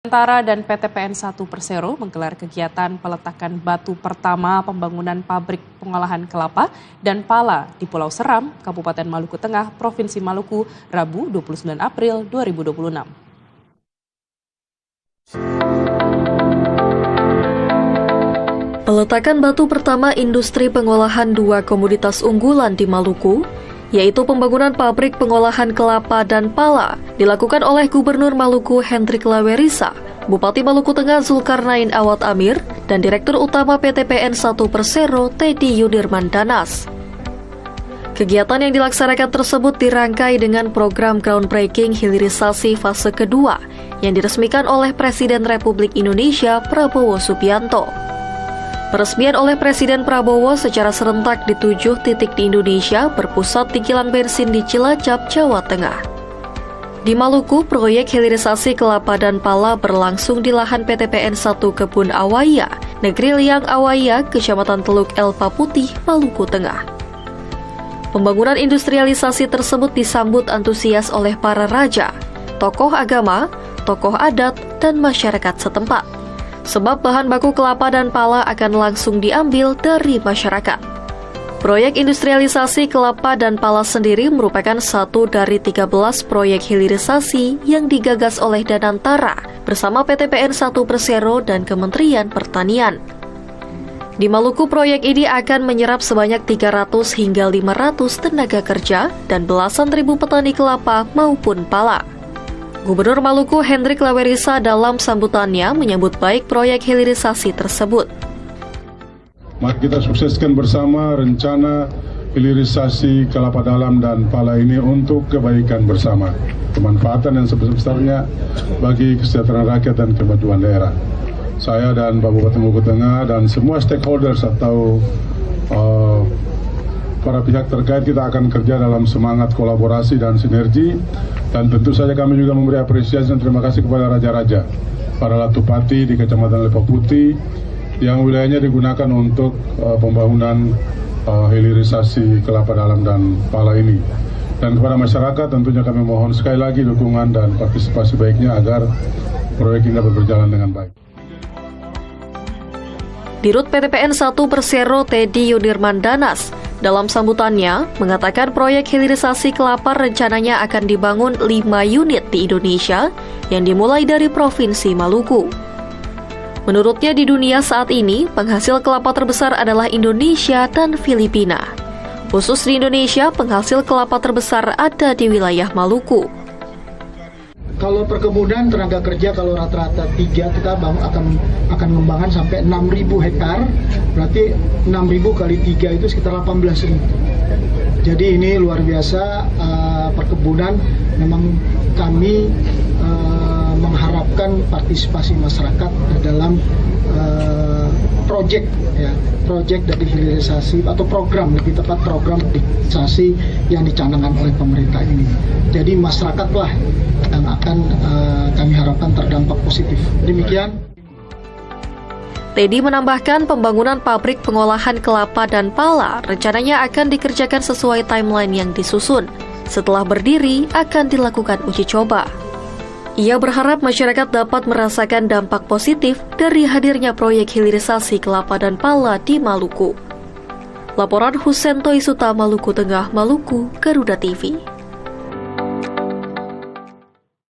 Antara dan PT PN 1 Persero menggelar kegiatan peletakan batu pertama pembangunan pabrik pengolahan kelapa dan pala di Pulau Seram, Kabupaten Maluku Tengah, Provinsi Maluku, Rabu 29 April 2026. Peletakan batu pertama industri pengolahan dua komoditas unggulan di Maluku, yaitu pembangunan pabrik pengolahan kelapa dan pala, dilakukan oleh Gubernur Maluku Hendrik Lawerisa, Bupati Maluku Tengah Zulkarnain Awad Amir, dan Direktur Utama PT PN 1 Persero Teddy Yudirman Danas. Kegiatan yang dilaksanakan tersebut dirangkai dengan program groundbreaking hilirisasi fase kedua yang diresmikan oleh Presiden Republik Indonesia Prabowo Subianto. Peresmian oleh Presiden Prabowo secara serentak di 7 titik di Indonesia berpusat di kilang bensin di Cilacap, Jawa Tengah. Di Maluku, proyek hilirisasi kelapa dan pala berlangsung di lahan PT PN 1 Kebun Awaya, Negeri Liang Awaya, Kecamatan Teluk Elpa Putih, Maluku Tengah. Pembangunan industrialisasi tersebut disambut antusias oleh para raja, tokoh agama, tokoh adat, dan masyarakat setempat. Sebab bahan baku kelapa dan pala akan langsung diambil dari masyarakat. Proyek industrialisasi kelapa dan pala sendiri merupakan satu dari 13 proyek hilirisasi yang digagas oleh Danantara bersama PT PN 1 Persero dan Kementerian Pertanian. Di Maluku, proyek ini akan menyerap sebanyak 300 hingga 500 tenaga kerja dan belasan ribu petani kelapa maupun pala. Gubernur Maluku Hendrik Lawerisa dalam sambutannya menyambut baik proyek hilirisasi tersebut. Mari kita sukseskan bersama rencana hilirisasi kelapa dalam dan pala ini untuk kebaikan bersama, kemanfaatan yang sebesar-besarnya bagi kesejahteraan rakyat dan kemajuan daerah. Saya dan Pak Bupati Maluku Tengah dan semua stakeholders atau para pihak terkait kita akan kerja dalam semangat kolaborasi dan sinergi, dan tentu saja kami juga memberi apresiasi dan terima kasih kepada raja-raja, para latupati di Kecamatan Elpa Putih yang wilayahnya digunakan untuk pembangunan hilirisasi kelapa dalam dan pala ini. Dan kepada masyarakat tentunya kami mohon sekali lagi dukungan dan partisipasi baiknya agar proyek ini dapat berjalan dengan baik. Dirut PT PN 1 Persero Teddy Yudirman Danas dalam sambutannya mengatakan proyek hilirisasi kelapa rencananya akan dibangun 5 unit di Indonesia yang dimulai dari Provinsi Maluku. Menurutnya di dunia saat ini, penghasil kelapa terbesar adalah Indonesia dan Filipina. Khusus di Indonesia, penghasil kelapa terbesar ada di wilayah Maluku. Kalau perkebunan tenaga kerja kalau rata-rata 3 kita akan mengembangkan sampai 6.000 hektar, berarti 6.000 kali 3 itu sekitar 18.000. Jadi ini luar biasa perkebunan. Memang kami mengharapkan partisipasi masyarakat dalam proyek dari hilirisasi atau program, lebih tepat program hilirisasi yang dicanangkan oleh pemerintah ini. Jadi masyarakatlah yang akan kami harapkan terdampak positif. Demikian. Teddy menambahkan pembangunan pabrik pengolahan kelapa dan pala rencananya akan dikerjakan sesuai timeline yang disusun. Setelah berdiri akan dilakukan uji coba. Ia berharap masyarakat dapat merasakan dampak positif dari hadirnya proyek hilirisasi kelapa dan pala di Maluku. Laporan Hussein Toisuta, Maluku Tengah, Maluku, Garuda TV.